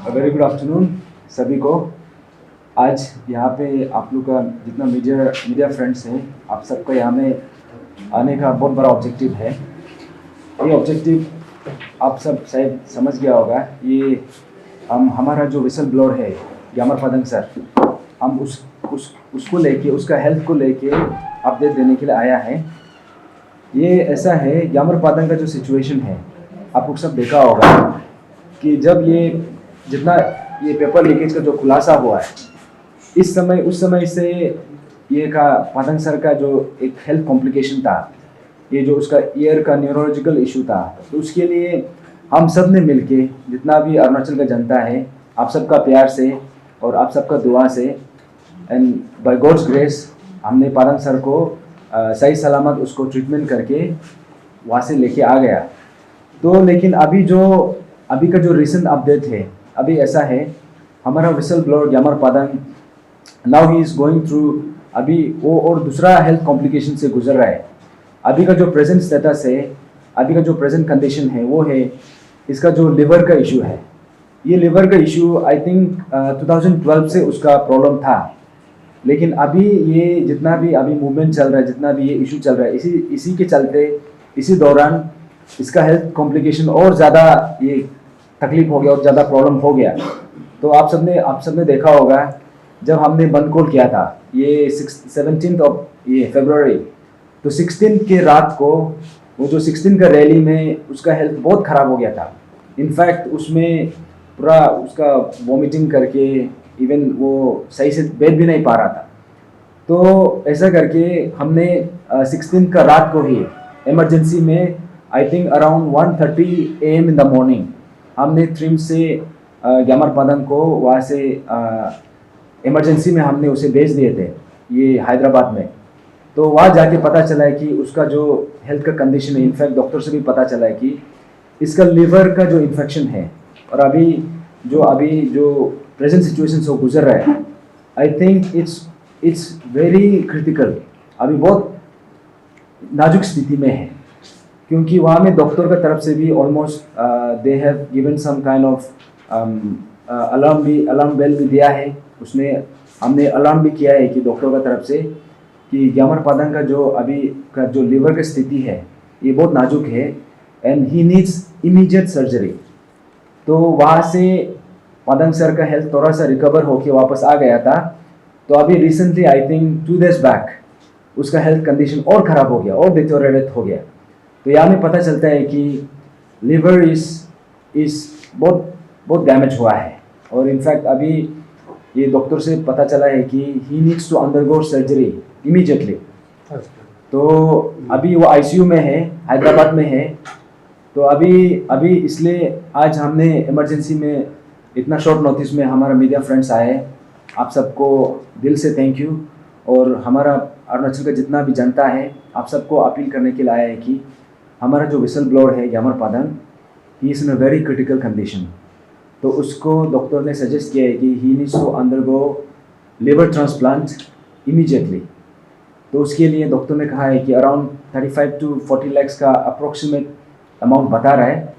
Very good afternoon सभी को। आज यहाँ पे आप लोग का जितना मीडिया फ्रेंड्स हैं, आप सबका यहाँ में आने का बहुत बड़ा ऑब्जेक्टिव है। ये ऑब्जेक्टिव आप सब शायद समझ गया होगा। ये हमारा जो विसल ब्लोअर है ग्यामर पादंग सर, हम उसको लेके, उसका हेल्थ को लेके अपडेट देने के लिए आया है। ये ऐसा है, ग्यामर पादंग का जो सिचुएशन है आप लोग सब देखा होगा कि जब ये पेपर लीकेज का जो खुलासा हुआ है, उस समय से ये का पादंग सर का जो एक हेल्थ कॉम्प्लिकेशन था, ये जो उसका ईयर का न्यूरोलॉजिकल इशू था, तो उसके लिए हम सब ने मिलके, जितना भी अरुणाचल का जनता है, आप सबका प्यार से और आप सबका दुआ से एंड बाय गॉड्स ग्रेस हमने पादंग सर को सही सलामत उसको ट्रीटमेंट करके वहाँ से लेके आ गया। तो लेकिन अभी का जो रिसेंट अपडेट है, अभी ऐसा है, हमारा whistle blower Gyamar Padang now he is going through, अभी वो और दूसरा हेल्थ कॉम्प्लिकेशन से गुजर रहा है। अभी का जो प्रेजेंट स्टेटस है, अभी का जो प्रेजेंट कंडीशन है वो है इसका जो लिवर का इशू है। ये लिवर का इशू आई थिंक 2012 से उसका प्रॉब्लम था, लेकिन अभी ये जितना भी अभी मूवमेंट चल रहा है, जितना भी ये इशू चल रहा है, इसी के चलते इसी दौरान इसका हेल्थ कॉम्प्लिकेशन और ज़्यादा ये तकलीफ हो गया और ज़्यादा प्रॉब्लम हो गया। तो आप सबने देखा होगा जब हमने बंद कॉल किया था ये 17 फरवरी, तो 16 के रात को वो जो 16 का रैली में उसका हेल्थ बहुत ख़राब हो गया था। इनफैक्ट उसमें पूरा उसका वॉमिटिंग करके इवन वो सही से बैठ भी नहीं पा रहा था। तो ऐसा करके हमने 16 का रात को ही इमरजेंसी में I think around 1:30 AM in the morning हमने ट्रिम से ग्यामर पादंग को वहाँ से इमरजेंसी में हमने उसे भेज दिए थे, ये हैदराबाद में। तो वहाँ जाके पता चला है कि उसका जो हेल्थ का कंडीशन है, इनफैक्ट डॉक्टर से भी पता चला है कि इसका लिवर का जो इन्फेक्शन है, और अभी जो प्रेजेंट सिचुएशन से वो गुजर रहा है, I think it's very critical, अभी बहुत नाजुक स्थिति में है। क्योंकि वहाँ में डॉक्टर का तरफ से भी almost they have given some kind of alarm bell भी दिया है। हमने अलार्म भी किया है कि डॉक्टर का तरफ से कि ग्यामर पादंग का जो अभी का जो लिवर की स्थिति है ये बहुत नाजुक है and he needs immediate surgery. तो वहाँ से पादंग सर का हेल्थ थोड़ा सा रिकवर होके वापस आ गया था। तो अभी recently I think 2 days back उसका हेल्थ कंडीशन और ख़राब हो गया और डिटोरेट हो गया। तो यहाँ में पता चलता है कि लिवर इस बहुत डैमेज हुआ है, और इनफैक्ट अभी ये डॉक्टर से पता चला है कि he needs to undergo surgery immediately. तो अभी वो आईसीयू में है, हैदराबाद में है। तो अभी इसलिए आज हमने इमरजेंसी में इतना शॉर्ट नोटिस में हमारा मीडिया फ्रेंड्स आए। आप सबको दिल से थैंक यू, और हमारा अरुणाचल का जितना भी जनता है आप सबको अपील करने के लिए आया है कि हमारा जो विसल ब्लोअर है Gyamar Padang, he is in a very critical condition. तो उसको डॉक्टर ने सजेस्ट किया है कि he needs to undergo liver transplant immediately. तो उसके लिए डॉक्टर ने कहा है कि अराउंड 35 to 40 lakhs का अप्रोक्सीमेट अमाउंट बता रहा है,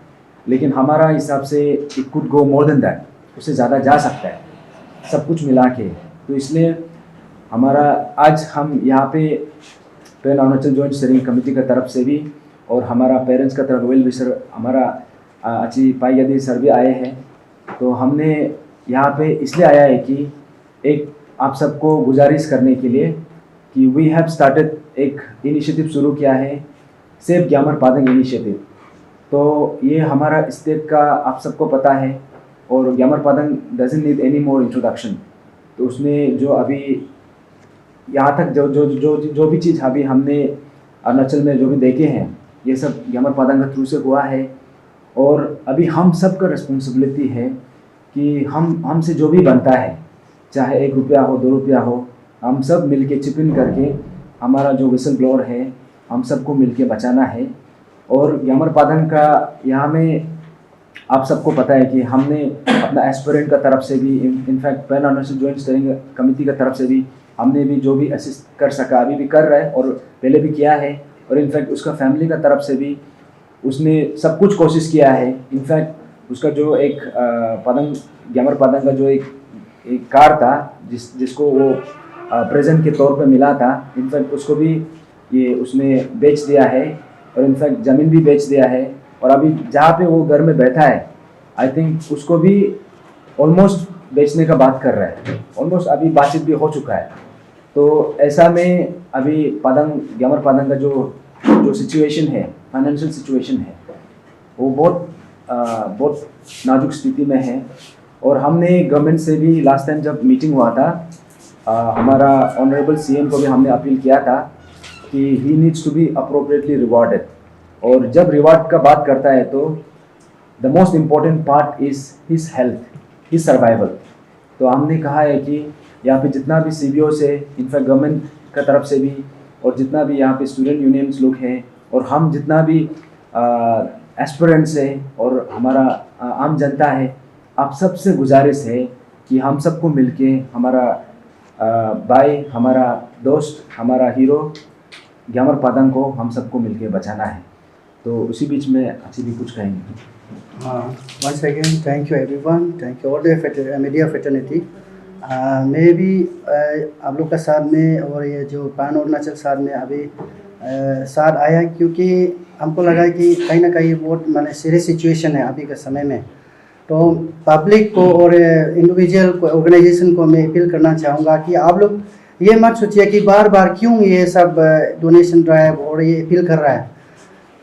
लेकिन हमारा हिसाब से it could go more than that, उससे ज़्यादा जा सकता है सब कुछ मिला के। तो इसलिए आज हम यहाँ पे pan Arunachal joint steering committee का तरफ से भी और हमारा पेरेंट्स का तरफ वेल विशर हमारा अच्छी पाई यदि सर भी आए हैं। तो हमने यहाँ पे इसलिए आया है कि एक आप सबको गुजारिश करने के लिए कि वी हैव स्टार्टेड एक इनिशिएटिव शुरू किया है, सेफ ग्यामर पादंग इनिशिएटिव। तो ये हमारा स्टेट का आप सबको पता है, और Gyamar Padang doesn't need any more introduction. तो उसमें जो अभी यहाँ तक जो भी चीज़ अभी हमने अरुणाचल में जो भी देखे हैं, ये सब ग्यामर पादंग के थ्रू से हुआ है। और अभी हम सब का रिस्पॉन्सिबिलिटी है कि हमसे जो भी बनता है, चाहे 1 रुपया हो 2 रुपया हो, हम सब मिलके चिप इन करके हमारा जो विसल ब्लोअर है हम सबको मिलके बचाना है। और ग्यामर पादंग का यहाँ में आप सबको पता है कि हमने अपना एस्पिरेंट का तरफ से भी, in fact pan Arunachal joint steering committee का तरफ से भी हमने भी जो भी असिस्ट कर सका अभी भी कर रहा है और पहले भी किया है। और इनफैक्ट उसका फैमिली का तरफ से भी उसने सब कुछ कोशिश किया है। इनफैक्ट उसका जो एक पादंग ग्यामर पादंग का जो एक कार था जिसको वो प्रेजेंट के तौर पे मिला था, इनफैक्ट उसको भी ये उसने बेच दिया है और इनफैक्ट ज़मीन भी बेच दिया है। और अभी जहाँ पे वो घर में बैठा है, आई थिंक उसको भी ऑलमोस्ट बेचने का बात कर रहा है, ऑलमोस्ट अभी बातचीत भी हो चुका है। तो ऐसा में अभी ग्यामर पादंग का जो सिचुएशन है, फाइनेंशियल सिचुएशन है, वो बहुत नाजुक स्थिति में है। और हमने गवर्नमेंट से भी लास्ट टाइम जब मीटिंग हुआ था, हमारा ऑनरेबल सीएम को भी हमने अपील किया था कि he needs to be appropriately rewarded. और जब रिवॉर्ड का बात करता है तो the most important part is his health, his survival. तो हमने कहा है कि यहाँ पे जितना भी CBO से, इनफैक्ट गवर्नमेंट का तरफ से भी, और जितना भी यहाँ पे स्टूडेंट यूनियंस लोग हैं, और हम जितना भी एस्पिरेंट्स है और हमारा आम जनता है, आप सबसे गुजारिश है कि हम सबको मिलके हमारा भाई, हमारा दोस्त, हमारा हीरो ग्यामर पादंग को हम सबको मिलके बचाना है। तो उसी बीच में अच्छी भी कुछ कहेंगे। Once again, thank you everyone, thank you all the media fraternity। मैं भी आप लोग का साथ में और ये जो पैन अरुणाचल साथ में अभी साथ आया, क्योंकि हमको लगा कि कहीं ना कहीं बहुत माने सीरियस सिचुएशन है अभी के समय में। तो पब्लिक को और इंडिविजुअल को, ऑर्गेनाइजेशन को मैं अपील करना चाहूँगा कि आप लोग ये मत सोचिए कि बार बार क्यों ये सब डोनेशन ड्राइव और ये अपील कर रहा है,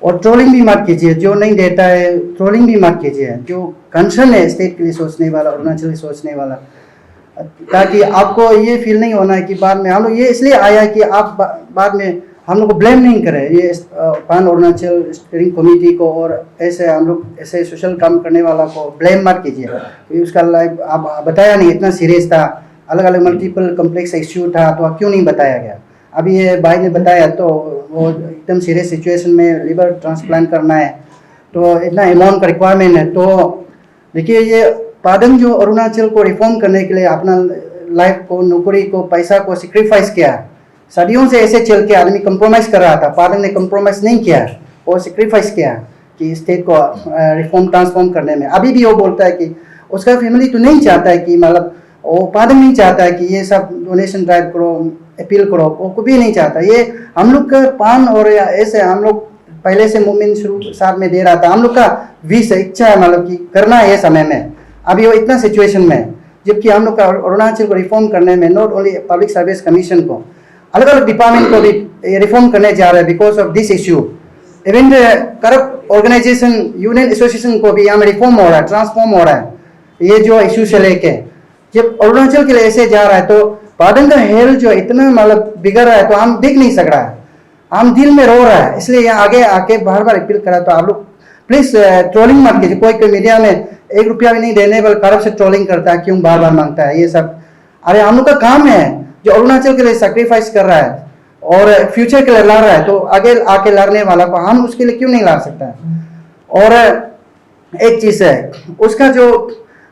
और ट्रोलिंग भी मत कीजिए। जो नहीं देता है ट्रोलिंग भी मत कीजिए। जो कंसर्न है स्टेट के लिए सोचने वाला, अरुणाचल के सोचने वाला, ताकि आपको ये फील नहीं होना है कि बाद में हम लोग ये इसलिए आया कि आप बाद में हम लोग को ब्लेम नहीं करें, ये पैन अरुणाचल स्टीयरिंग कमेटी को और ऐसे हम लोग ऐसे सोशल काम करने वाला को ब्लेम मत कीजिए। क्योंकि उसका लाइफ आप बताया नहीं, इतना सीरियस था, अलग अलग मल्टीपल कम्प्लेक्स इश्यू था, तो क्यों नहीं बताया गया। अभी ये भाई ने बताया तो वो एकदम सीरियस सिचुएशन में लिवर ट्रांसप्लांट करना है, तो इतना अमाउंट का रिक्वायरमेंट है। तो देखिए ये पादंग जो अरुणाचल को रिफॉर्म करने के लिए अपना लाइफ को, नौकरी को, पैसा को सेक्रीफाइस किया। सदियों से ऐसे चल के आदमी कंप्रोमाइज़ कर रहा था, पादंग ने कंप्रोमाइज़ नहीं किया, वो सेक्रीफाइस किया कि स्टेट को रिफॉर्म ट्रांसफॉर्म करने में। अभी भी वो बोलता है कि उसका फैमिली तो नहीं चाहता है कि मतलब वो पादंग नहीं चाहता है कि ये सब डोनेशन ड्राइव करो, अपील करो, वो कभी नहीं चाहता। ये हम लोग का पान और ऐसे हम लोग पहले से मूवमेंट शुरू साथ में दे रहा था, हम लोग का विश इच्छा है मतलब कि करना है ये समय में। अभी वो इतना सिचुएशन में, जबकि हम लोग का अरुणाचल को रिफॉर्म करने में not only public service commission को, अलग अलग डिपार्टमेंट को भी रिफॉर्म करने जा रहे हैं because of this issue. Even corrupt organisation, union association को भी यहाँ में रिफॉर्म हो रहा है, ट्रांसफॉर्म हो रहा है ये जो इश्यू से लेके। जब अरुणाचल के लिए ऐसे जा रहा है तो पादंग का हेल्थ जो इतना मतलब बिगड़ रहा है तो हम देख नहीं सक रहा है, हम दिल में रो रहा है। इसलिए यहाँ आगे आके बार बार अपील करा, तो आप लोग प्लीज ट्रोलिंग मत कीजिए। कोई मीडिया में 1 रुपया भी नहीं देने पर करप्ट से ट्रोलिंग करता है, क्यों बार बार मांगता है ये सब। अरे हम लोग का काम है जो अरुणाचल के लिए सेक्रीफाइस कर रहा है और फ्यूचर के लिए लड़ रहा है, तो आगे आके लड़ने वाला को हम उसके लिए क्यों नहीं लड़ सकता है। और एक चीज है उसका जो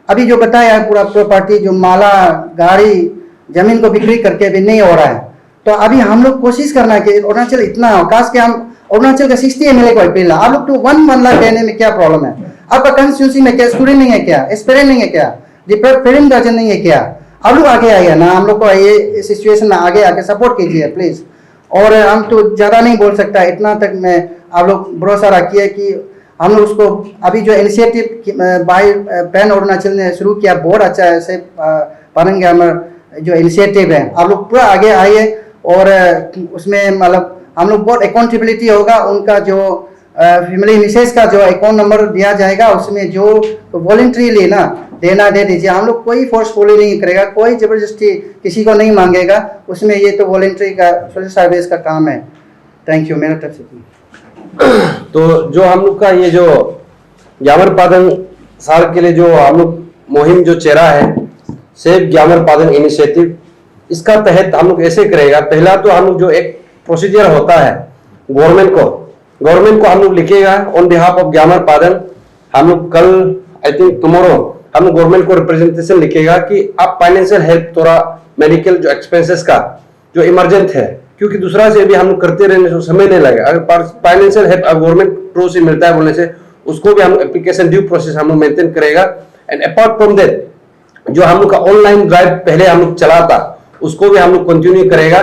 अभी जो बताया है पूरा प्रॉपर्टी, जो माला, गाड़ी, जमीन को बिक्री करके भी नहीं हो रहा है। तो अभी हम लोग कोशिश करना है कि अरुणाचल इतना हो, खास के हम अरुणाचल का 60 MLA को अपील है, आप लोग तो 1 लाख देने में क्या प्रॉब्लम है। आपका कंस्टिट्यूंसी में क्या स्टूडेंट नहीं है क्या, एस्पिरेंट नहीं है क्या, पेरेंट गार्जियन नहीं है क्या, आप लोग आगे आइए ना, हम लोग को ये सिचुएशन में आगे आके सपोर्ट कीजिए प्लीज। और हम तो ज़्यादा नहीं बोल सकता, इतना तक मैं आप लोग भरोसा रखिए कि हम लोग उसको अभी जो इनिशिएटिव बाय पैन अरुणाचल ने शुरू किया बहुत अच्छा है। ऐसे पादंग ग्यामर जो इनिशिएटिव है, आप लोग पूरा आगे आइए और उसमें मतलब हम लोग बहुत अकाउंटेबिलिटी होगा। उनका जो फैमिली मिसेस का जो अकाउंट नंबर दिया जाएगा, उसमें जो वॉलंटरीली ना देना दे दीजिए। हम लोग कोई फोर्सफुली नहीं करेगा, कोई जबरदस्ती किसी को नहीं मांगेगा उसमें, ये तो वॉलंटरी का सोशल सर्विस का काम है। थैंक यू, मेरा तरफ से। तो जो हम लोग का ये जो ग्यामर पादंग साल के लिए जो हम लोग मुहिम जो चेहरा है, सेव ग्यामर पादंग इनिशिएटिव, इसका तहत हम लोग ऐसे करेगा। पहला तो हम लोग जो एक प्रोसीजर होता है गवर्नमेंट को हम लोग लिखेगा ऑन बिहाफ ऑफ ग्यामर पादंग। हम लोग कल आई थिंक टुमारो हम लोग गवर्नमेंट को रिप्रेजेंटेशन लिखेगा कि आप फाइनेंशियल हेल्प, थोड़ा मेडिकल जो एक्सपेंसेस का जो इमरजेंट है, क्योंकि दूसरा से भी हम लोग करते रहने से समय नहीं लगेगा। अगर फाइनेंशियल हेल्प गवर्नमेंट थ्रू से मिलता है बोलने से, उसको भी हम एप्लीकेशन ड्यू प्रोसेस हम लोग मेंटेन करेगा। एंड अपार्ट फ्रॉम दैट जो हम लोग का ऑनलाइन ड्राइव पहले हम लोग चला था उसको भी हम लोग कंटिन्यू करेगा।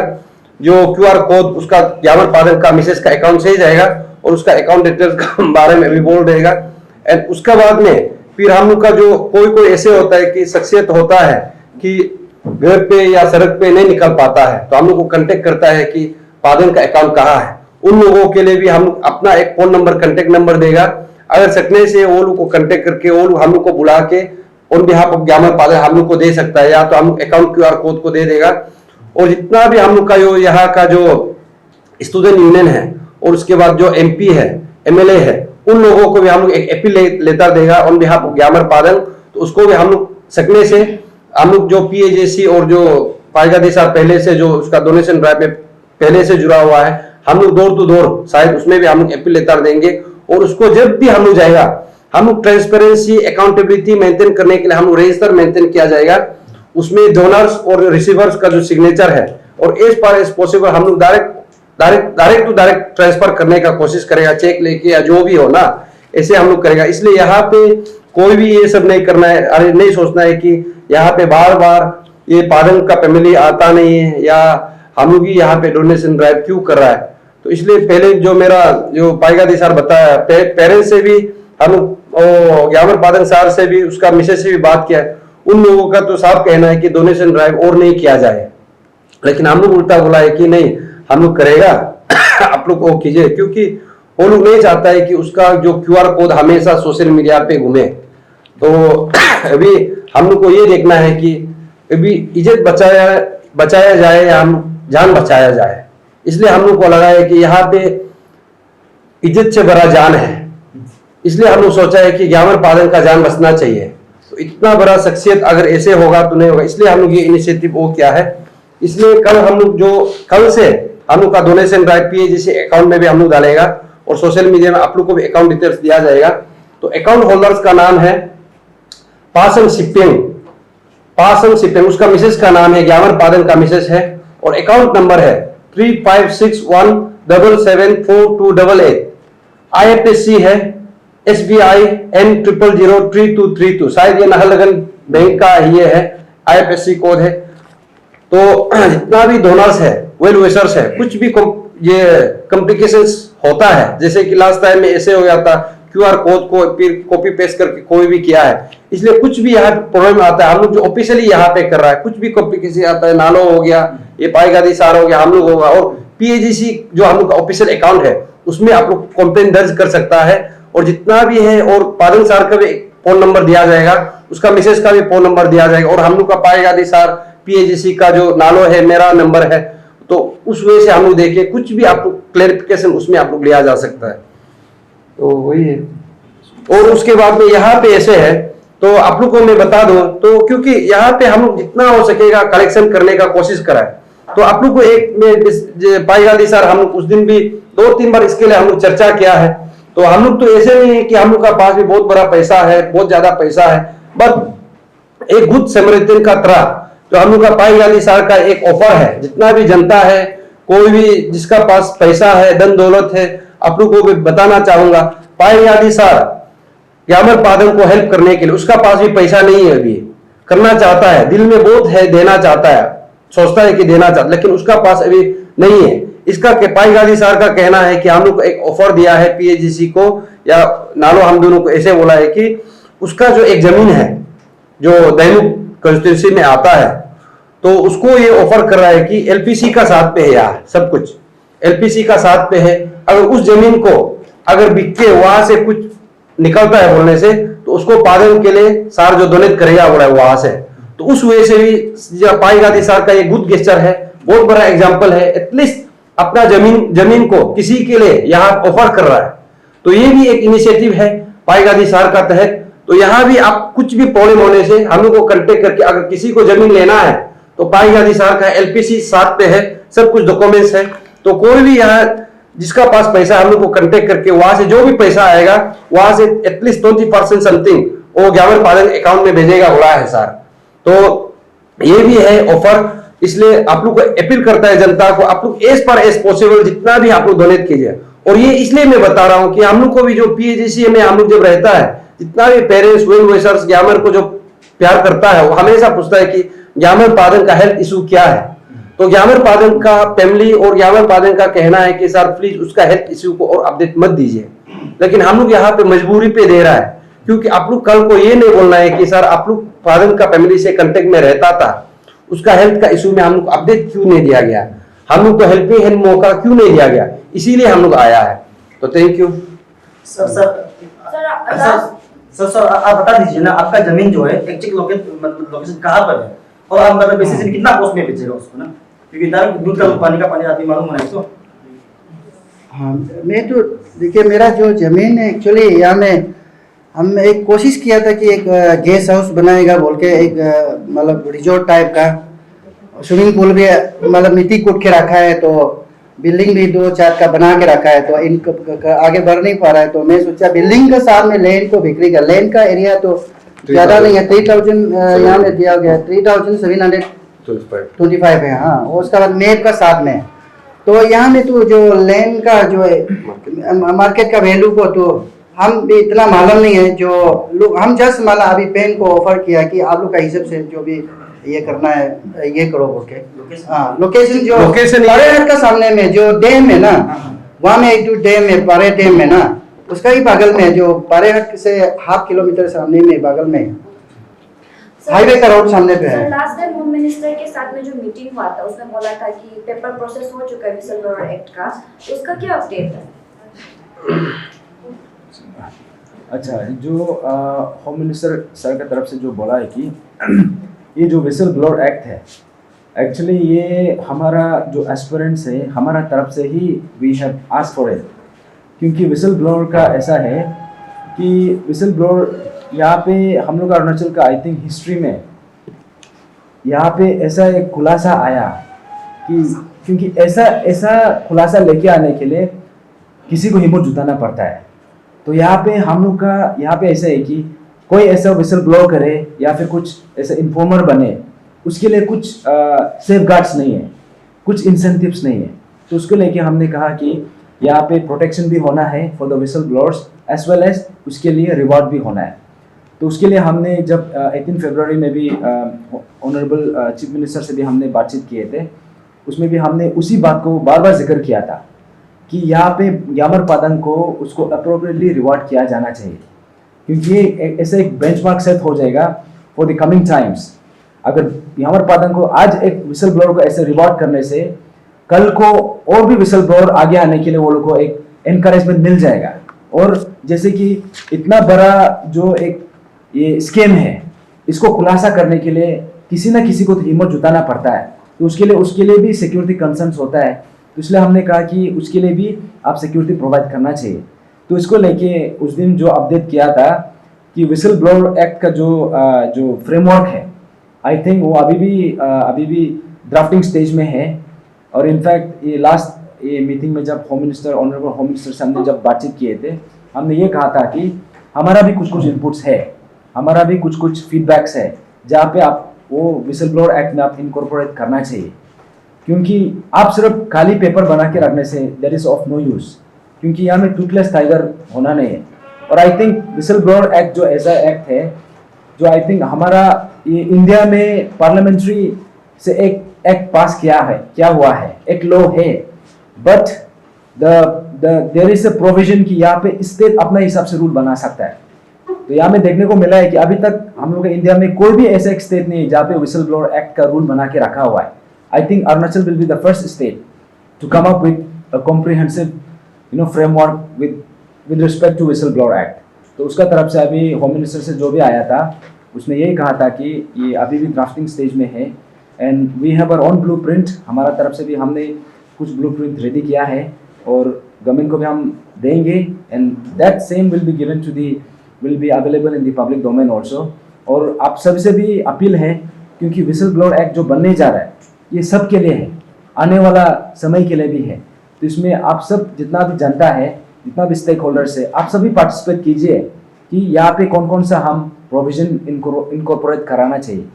जो QR कोड उसका ग्यामर पादन का मिसेस का अकाउंट से ही जाएगा और उसका अकाउंट डिटेल्स का बारे में भी बोल देगा। एंड उसके बाद में फिर हम लोग का जो कोई ऐसे होता है कि शख्सियत होता है कि घर पे या सड़क पे नहीं निकल पाता है, तो हम लोग को कांटेक्ट करता है कि पादन का अकाउंट कहाँ है। उन लोगों के लिए भी हम लोग अपना एक फोन नंबर, कांटेक्ट नंबर देगा। अगर सकने से वो लोग को कांटेक्ट करके वो लोग हम लोग को बुला के ऑन बिहाफ ऑफ ग्यामर पादन हम लोग को दे सकता है, या तो हम अकाउंट QR कोड को दे देगा। और जितना भी हम लोग का जो यहाँ का जो स्टूडेंट यूनियन है और उसके बाद जो MP है, MLA है, उन लोगों को भी हम लोग एक अपील लेटर देगा ऑन बिहाफ ऑफ ग्यामर पादन। तो उसको भी हम लोग सकने से हम लोग जो PAJC और जो पाएगा दिशा पहले से जो उसका डोनेशन ड्राइव में पहले से जुड़ा हुआ है, हम लोग डोर टू डोर शायद उसमें भी हम लोग अपील लेटर देंगे। और उसको जब भी हम लोग जाएगा, हम लोग ट्रांसपेरेंसी, अकाउंटेबिलिटी मेंटेन करने के लिए हम लोग रजिस्टर मेंटेन किया जाएगा। उसमें डोनर्स और रिसीवर्स का जो सिग्नेचर है और एज फार एज पॉसिबल हम लोग डायरेक्ट टू डायरेक्ट ट्रांसफर करने का कोशिश करेगा, चेक लेके या जो भी हो ना, ऐसे हम लोग करेगा। इसलिए यहाँ पे कोई भी ये सब नहीं करना है, अरे नहीं सोचना है कि यहाँ पे बार बार ये पादन का फैमिली आता नहीं है या हम लोग ही यहाँ पे डोनेशन ड्राइव क्यों कर रहा है। तो इसलिए पहले जो मेरा जो पाईगादी सर बताया, पेरेंट्स से भी हम लोग ग्यामर पादन सर से भी उसका मिसेज से भी बात किया है। उन लोगों का तो साफ कहना है कि डोनेशन ड्राइव और नहीं किया जाए, लेकिन हम लोग उल्टा बोला है कि नहीं हम लोग करेगा आप लोग वो कीजिए, क्योंकि वो लोग नहीं चाहता है कि उसका जो QR कोड हमेशा सोशल मीडिया पे घूमे। तो अभी हम लोग को ये देखना है कि अभी इज्जत बचाया जाए या हम जान बचाया जाए। इसलिए हम लोग को लगा है कि यहाँ पे इज्जत से बड़ा जान है, इसलिए हम लोग सोचा है कि ग्यामर पादन का जान बचना चाहिए। तो इतना बड़ा शख्सियत अगर ऐसे होगा तो नहीं होगा, इसलिए हम लोग ये इनिशिएटिव वो किया है। इसलिए कल से हम लोग का डोनेशन ड्राइव PAJC अकाउंट में भी हम लोग डालेगा और सोशल मीडिया में आप लोग को भी अकाउंट डिटेल्स दिया जाएगा। तो अकाउंट होल्डर्स का नाम है पासंग सिपिंग, उसका मिसेस का नाम है ग्यामर पादन का मिसेस है और अकाउंट नंबर है 3561774288। IFSC है SBI N0003232, शायद ये नाहरलगुन बैंक का ये है IFSC कोड है। तो जितना भी डोनर्स है, वेल विशर्स है, कुछ भी ये कॉम्प्लिकेशंस होता है, जैसे कि लास्ट टाइम में ऐसे हो गया था QR कोड को फिर कॉपी पेस्ट करके कोई भी किया है, इसलिए कुछ भी यहाँ प्रॉब्लम आता है। हम लोग जो ऑफिशियली यहाँ पे कर रहा है, कुछ भी कॉम्प्लिकेशन आता है, नालो हो गया, ये पाईगादी सार हो गया, हम लोग होगा। और PAJC जो हम लोग का ऑफिशियल अकाउंट है उसमें आप लोग कंप्लेन दर्ज कर सकता है। और जितना भी है, और पादन सार का भी फोन नंबर दिया जाएगा, उसका मिसेज का भी फोन नंबर दिया जाएगा, और हम लोग का पाईगादी सार PAJC का जो नालो है, मेरा नंबर है, तो उस वजह से हम लोग देखे कुछ भी आप लोग क्लैरिफिकेशन उसमें आप लोग लिया जा सकता है। तो वही है। और उसके बाद में यहाँ पे ऐसे है, तो आप लोग को मैं बता दूं, तो क्योंकि यहाँ पे हम लोग जितना हो सकेगा कलेक्शन करने का कोशिश कराए, तो आप लोग को एक पाईगादी सर हम लोग उस दिन भी 2-3 बार इसके लिए हम लोग चर्चा किया है। तो हम लोग तो ऐसे नहीं है कि हम लोग का पास भी बहुत बड़ा पैसा है, बहुत ज्यादा पैसा है, बट एक गुड समृद्धि का तरह तो हम लोग का पाईगादी सर का एक ऑफर है। जितना भी जनता है, कोई भी जिसका पास पैसा है, धन दौलत है, आप लोग को भी बताना चाहूंगा, पाईगादी सर ग्यामर पादन को हेल्प करने के लिए, उसका पास भी पैसा नहीं है, अभी करना चाहता है, दिल में बहुत है, देना चाहता है, सोचता है कि देना चाहता, लेकिन उसका पास अभी नहीं है। इसका पाईगादी सर का कहना है कि हम लोग को एक ऑफर दिया है PAJC को, या नालो हम दोनों को ऐसे बोला है कि उसका जो एक जमीन है जो दैनिक कॉन्स्टिट्यूंसी में आता है, तो उसको ये ऑफर कर रहा है कि LPC का साथ पे है, यार सब कुछ LPC का साथ पे है। अगर उस जमीन को अगर बिक के वहां से कुछ निकलता है बोलने से, तो उसको पादन के लिए सार जो डोनेट करेगा बोला है वहां से। तो उस वजह से भी पाईगादी सर का ये गुड गेस्चर है, बहुत बड़ा एग्जांपल है, एटलीस्ट अपना जमीन को किसी के लिए यहाँ ऑफर कर रहा है। तो ये भी एक इनिशिएटिव है पाईगादी सर का तहत। तो यहाँ भी आप कुछ भी प्रॉब्लम होने से हम लोग को कांटेक्ट करके, अगर किसी को जमीन लेना है तो पाईगादी सर का LPC साथ पे है, सब कुछ डॉक्यूमेंट्स है। तो कोई भी यहाँ जिसका पास पैसा, हम लोग को कांटेक्ट करके वहां से जो भी पैसा आएगा वहां से एटलीस्ट 20% समथिंग वो ग्यामर पादन अकाउंट में भेजेगा बोला है सर। तो ये भी है ऑफर, इसलिए आप लोग को अपील करता है जनता को, आप लोग एज पर एज पॉसिबल जितना भी आप लोग डोनेट कीजिए। और ये इसलिए मैं बता रहा हूँ कि हम लोग को भी जो PAJC में हम लोग जब रहता है, जितना भी पेरेंट्स, वेल विशर्स ग्यामर को जो प्यार करता है वो हमेशा पूछता है कि ग्यामर पादंग का हेल्थ इशू क्या है। तो ग्यामर पादंग का फैमिली और ग्यामर पादंग का कहना है कि सर प्लीज उसका हेल्थ इशू को और अपडेट मत दीजिए, लेकिन हम लोग यहाँ पे मजबूरी पे दे रहा है, क्योंकि आप लोग कल को ये नहीं बोलना है कि सर आप लोग पादंग का फैमिली से कांटेक्ट में रहता था, उसका हेल्थ का इशू में हम लोग अपडेट क्यों नहीं दिया गया, हम लोग को हेल्पिंग हैंड मौका क्यों नहीं दिया गया, इसीलिए हम लोग आया है। तो थैंक यू सर आप बता दीजिए ना, आपका जमीन जो है एक्चुअली लोकेशन कहाँ पर है, और आप मतलब बेसिकली कितना कॉस्ट में बेचेगा उसको ना, क्योंकि इधर दूध का पानी आदमी मालूम होना है तो। हाँ, मैं तो देखिए मेरा जो ज़मीन है एक्चुअली यहाँ में हम एक कोशिश किया था कि एक गेस्ट हाउस बनाएगा बोल के, एक मतलब रिजॉर्ट टाइप का, स्विमिंग पूल भी मतलब मिट्टी कूट के रखा है, तो बिल्डिंग भी 2-4 का बना के रखा है, तो इन आगे बढ़ नहीं पा रहा है। तो मैं सोचा बिल्डिंग के साथ में लैंड को बिक्री का, लैंड का एरिया तो ज़्यादा नहीं है, 3000 यहाँ में दिया गया है, 3725 है। हाँ, और उसके बाद मेप का साथ में, तो यहाँ में तो जो लैंड का जो है मार्केट का वैल्यू को तो हम भी इतना मालूम नहीं है, जो लोग हम जस्ट माला अभी पेन को ऑफर किया कि आप लोग का हिसाब से जो भी ये करना है ये करो बोल के। हाँ, लोकेशन जो पारेहट का सामने में जो डैम है ना, वहाँ में एक जो डैम है पारे डैम में ना, उसका ही बगल में, जो पारेहट से 1/2 किलोमीटर सामने में बगल में हाईवे का रोड सामने पे है। लास्ट टाइम होम मिनिस्टर के साथ में जो मीटिंग हुआ था उसमें बोला था कि पेपर प्रोसेस हो चुका है विसल ब्लोअर एक्ट का, तो उसका क्या अपडेट है? अच्छा, जो होम मिनिस्टर सर की तरफ से जो बोला है कि ये जो विसल ब्लोअर एक्ट है, एक्चुअली ये हमारा जो एस्पिरेंट्स है हमारा तरफ से ही we have asked for it, क्योंकि विसल ब्लोअर का ऐसा है कि विसल ब्लोअर यहाँ पे हम लोग अरुणाचल का आई थिंक हिस्ट्री में यहाँ पे ऐसा एक खुलासा आया कि क्योंकि ऐसा खुलासा लेके आने के लिए किसी को हिम्मत जुटाना पड़ता है। तो यहाँ पे हम लोग का यहाँ पे ऐसा है कि कोई ऐसा विसल ब्लो करे या फिर कुछ ऐसा इन्फॉर्मर बने, उसके लिए कुछ सेफ गार्ड्स नहीं है, कुछ इंसेंटिव्स नहीं है। तो उसको लेके हमने कहा कि यहाँ पे प्रोटेक्शन भी होना है for the whistle blowers as well as उसके लिए रिवॉर्ड भी होना है। तो उसके लिए हमने जब 18 फरवरी में भी ऑनरेबल चीफ मिनिस्टर से भी हमने बातचीत किए थे, उसमें भी हमने उसी बात को बार बार जिक्र किया था कि यहाँ पे ग्यामर पादंग को उसको अप्रोप्रिएटली रिवॉर्ड किया जाना चाहिए, क्योंकि ये ऐसे एक बेंचमार्क सेट हो जाएगा फॉर द कमिंग टाइम्स। अगर ग्यामर पादंग को आज एक विसल ब्लोअर को ऐसे रिवॉर्ड करने से कल को और भी विसल ब्लोअर आगे आने के लिए वो लोग को एक एनकरेजमेंट मिल जाएगा। और जैसे कि इतना बड़ा जो एक ये स्कैम है, इसको खुलासा करने के लिए किसी ना किसी को तो हिम्मत जुटाना पड़ता है, तो उसके लिए भी सिक्योरिटी कंसर्न्स होता है। तो इसलिए हमने कहा कि उसके लिए भी आप सिक्योरिटी प्रोवाइड करना चाहिए। तो इसको लेके उस दिन जो अपडेट किया था कि विसल ब्लोअर एक्ट का जो फ्रेमवर्क है, आई थिंक वो अभी भी ड्राफ्टिंग स्टेज में है। और इनफैक्ट ये लास्ट मीटिंग में जब ऑनरेबल होम मिनिस्टर से हमने जब बातचीत किए थे, हमने ये कहा था कि हमारा भी कुछ इनपुट्स है, हमारा भी कुछ फीडबैक्स है जहाँ पे आप वो विसल ब्लोअर एक्ट में आप इनकॉर्पोरेट करना चाहिए, क्योंकि आप सिर्फ खाली पेपर बना के रखने से that is of no use, क्योंकि यहाँ में टूथलेस टाइगर होना नहीं है। और I think whistle blower act जो ऐसा एक्ट है जो आई थिंक हमारा ये इंडिया में पार्लियामेंट्री से एक एक्ट पास किया हुआ है, एक लॉ है, but there is a provision कि यहाँ पे स्टेट अपने हिसाब से रूल बना सकता है। तो यहाँ में देखने को मिला है कि अभी तक हम लोग इंडिया में कोई भी ऐसा एक स्टेट नहीं है जहाँ पे विसल ब्लोअर एक्ट का रूल बना के रखा हुआ है। I think Arunachal will be the first state to come up with a comprehensive framework with respect to whistle blower act. तो उसका तरफ से अभी होम मिनिस्टर से जो भी आया था उसने यही कहा था कि ये अभी भी ड्राफ्टिंग स्टेज में है and we have our own blueprint. हमारा तरफ से भी हमने कुछ ब्लूप्रिंट रेडी किया है और गवर्नमेंट को भी हम देंगे and that same will be available in the public domain also. और आप सबसे भी अपील है, क्योंकि विसल ब्लोअर एक्ट जो बनने जा रहा है ये सब के लिए है, आने वाला समय के लिए भी है। तो इसमें आप सब जितना भी जनता है, जितना भी स्टेक होल्डर्स है, आप सभी पार्टिसिपेट कीजिए कि यहाँ पे कौन कौन सा हम प्रोविजन इनकॉर्पोरेट कराना चाहिए।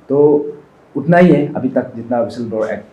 तो उतना ही है अभी तक जितना विसल ब्लोअर एक्ट